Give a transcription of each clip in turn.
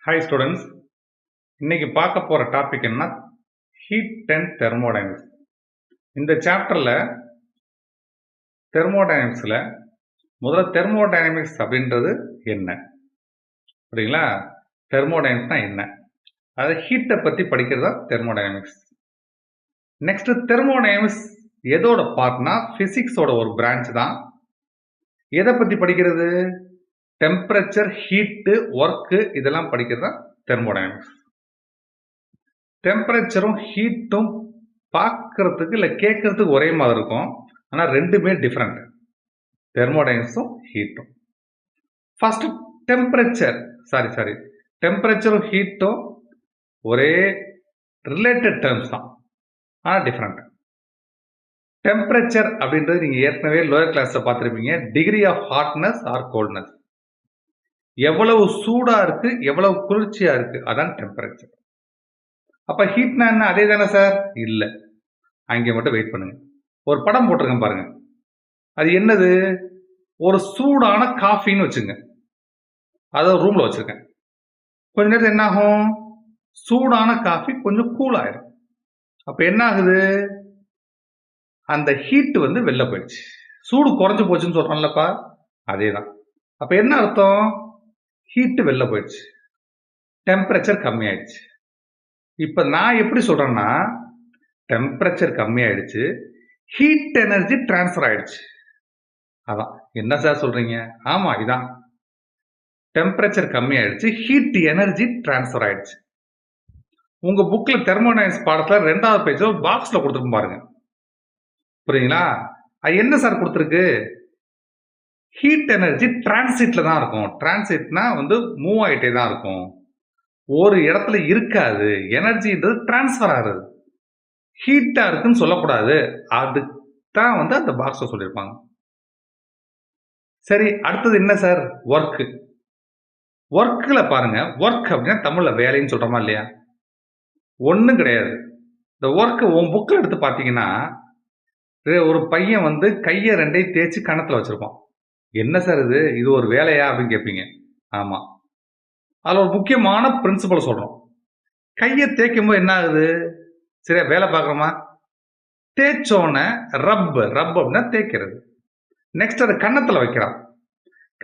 Hi students, இன்னைக்கு பார்க்க போகிற டாபிக் என்ன? Heat and thermodynamics. இந்த சாப்டரில் தெர்மோடைனமிக்ஸில் முதல்ல தெர்மோடைனமிக்ஸ் அப்படின்றது என்ன அப்படிங்களா? தெர்மோடைனமிக்ஸ்னா என்ன? அது ஹீட்டை பற்றி படிக்கிறதா தெர்மோடைனமிக்ஸ். நெக்ஸ்ட், தெர்மோடைனமிக்ஸ் எதோட பார்ட்னா ஃபிசிக்ஸோட ஒரு பிரான்ச் தான். எதை பற்றி படிக்கிறது? டெம்பரேச்சர், ஹீட்டு, ஒர்க்கு இதெல்லாம் படிக்கிறது தான் தெர்மோடைனமிக்ஸ். டெம்பரேச்சரும் ஹீட்டும் பார்க்கறதுக்கு இல்லை கேட்கறதுக்கு ஒரே மாதிரி இருக்கும், ஆனால் ரெண்டுமே டிஃப்ரெண்ட், தெர்மோடைனமிக்ஸும் ஹீட்டும். ஃபர்ஸ்ட் டெம்பரேச்சரும் ஹீட்டும் ஒரே ரிலேட்டட் டேர்ம்ஸ் தான், ஆனால் டிஃப்ரெண்ட். டெம்பரேச்சர் அப்படின்றது நீங்கள் ஏற்கனவே லோயர் கிளாஸில் பார்த்துருப்பீங்க, degree of hotness or coldness. எவ்வளவு சூடாக இருக்கு, எவ்வளவு குளிர்ச்சியாக இருக்கு, அதான் டெம்பரேச்சர். அப்ப ஹீட்னா என்ன? அதே தானே சார்? இல்ல, அங்கே மட்டும் வெயிட் பண்ணுங்க. ஒரு படம் போட்டிருக்கேன் பாருங்க. அது என்னது? ஒரு சூடான காஃபின்னு வச்சுங்க, அதை ரூம்ல வச்சிருக்கேன். கொஞ்ச நேரத்தில் என்ன ஆகும்? சூடான காஃபி கொஞ்சம் கூல் ஆயிடும். அப்ப என்ன ஆகுது? அந்த ஹீட் வந்து வெளில போயிடுச்சு, சூடு குறைஞ்சு போச்சுன்னு சொல்றோம்லப்பா, அதே தான். அப்ப என்ன அர்த்தம்? ஹீட் வெளில போயிடுச்சு, டெம்பரேச்சர் கம்மி ஆயிடுச்சு. இப்ப நான் எப்படி சொல்றேன்னா, டெம்பரேச்சர் கம்மி ஆயிடுச்சு, ஹீட் எனர்ஜி டிரான்ஸ்ஃபர் ஆயிடுச்சு. அதான். என்ன சார் சொல்றீங்க? ஆமா, இதான். டெம்பரேச்சர் கம்மி ஆயிடுச்சு, ஹீட் எனர்ஜி டிரான்ஸ்ஃபர் ஆயிடுச்சு. உங்க புக்ல தெர்மோடைனமிக்ஸ் பாடத்துல 2வது பேஜ் ஒரு பாக்ஸ்ல கொடுத்துருக்கும் பாருங்க, புரியுங்களா? அது என்ன சார் கொடுத்துருக்கு? ஹீட் எனர்ஜி டிரான்சிட்ல தான் இருக்கும். டிரான்சிட்னா வந்து மூவ் ஆயிட்டே தான் இருக்கும், ஒரு இடத்துல இருக்காது. எனர்ஜின்றது டிரான்ஸ்ஃபர் ஆகுது, ஹீட்டா இருக்குன்னு சொல்லக்கூடாது. அதுதான் வந்து அந்த பாக்ஸ்ல சொல்லியிருப்பாங்க. சரி, அடுத்தது என்ன சார்? ஒர்க்கு. ஒர்க்ல பாருங்க, ஒர்க் அப்படின்னா தமிழ்ல வேலைன்னு சொல்றோமா இல்லையா? ஒன்றும் கிடையாது. இந்த ஒர்க் உன் புக்கில் எடுத்து பார்த்தீங்கன்னா, ஒரு பையன் வந்து கையை 2ஐயும் தேய்ச்சி கணத்துல வச்சிருப்பான். என்ன சார் இது, இது ஒரு வேலையா அப்படின்னு கேட்பீங்க. ஆமா, அதில் ஒரு முக்கியமான பிரின்சிபல் சொல்றோம். கையை தேய்க்கும் போது என்ன ஆகுது? சரியா வேலை பார்க்குறோமா? தேய்ச்சோன்னு ரப் அப்படின்னா தேய்க்கிறது. நெக்ஸ்ட் அதை கன்னத்துல வைக்கிறான்.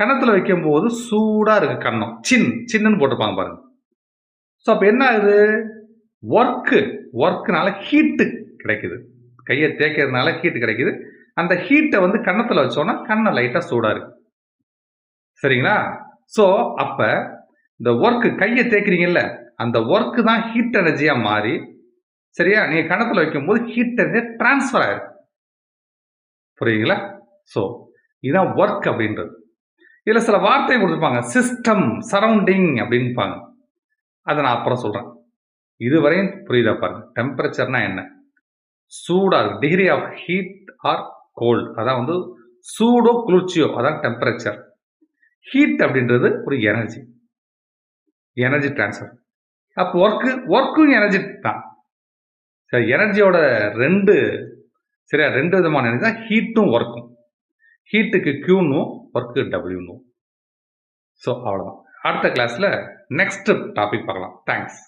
கன்னத்துல வைக்கும் போது சூடா இருக்கு கன்னம், சின்னு போட்டிருப்பாங்க பாருங்க. ஸோ அப்போ என்ன ஆகுது? ஒர்க்குனால ஹீட்டு கிடைக்குது, கையை தேய்க்கிறதுனால ஹீட்டு கிடைக்குது. அந்த ஹீட்டை வந்து கன்னத்துல வச்சோன்னா கண்ணை லைட்டா சூடா இருக்கு, சரிங்களா? ஸோ அப்ப இந்த ஒர்க்கு, கையை தேய்க்கிறீங்கல்ல, அந்த ஒர்க்கு தான் ஹீட் எனர்ஜியா மாறி, சரியா, நீங்க கன்னத்துல வைக்கும் போது ஹீட் எனர்ஜி டிரான்ஸ்ஃபர் ஆயிருக்கு, புரியுங்களா? ஸோ இதுதான் ஒர்க் அப்படின்றது. இதுல சில வார்த்தை கொடுத்துருப்பாங்க, சிஸ்டம், சரௌண்டிங் அப்படின்பாங்க. அதை நான் அப்புறம் சொல்றேன். இதுவரையும் புரியுதா பாருங்க. டெம்பரேச்சர்னா என்ன? சூடா இருக்கு, degree of heat or cold, அதான் வந்து சூடோ குளிர்ச்சியோ, அதான் டெம்பரேச்சர். ஹீட் அப்படின்றது ஒரு எனர்ஜி டிரான்ஸ்ஃபர். அப்போ ஒர்க்கும் எனர்ஜி தான். சரி, எனர்ஜியோட ரெண்டு விதமான எனர்ஜி தான் ஹீட்டும் ஒர்க்கும். ஹீட்டுக்கு Qன்னும் ஒர்க்கு Wன்னும். ஸோ அவ்வளோதான். அடுத்த கிளாஸ்ல நெக்ஸ்ட் டாபிக் பார்க்கலாம். தேங்க்ஸ்.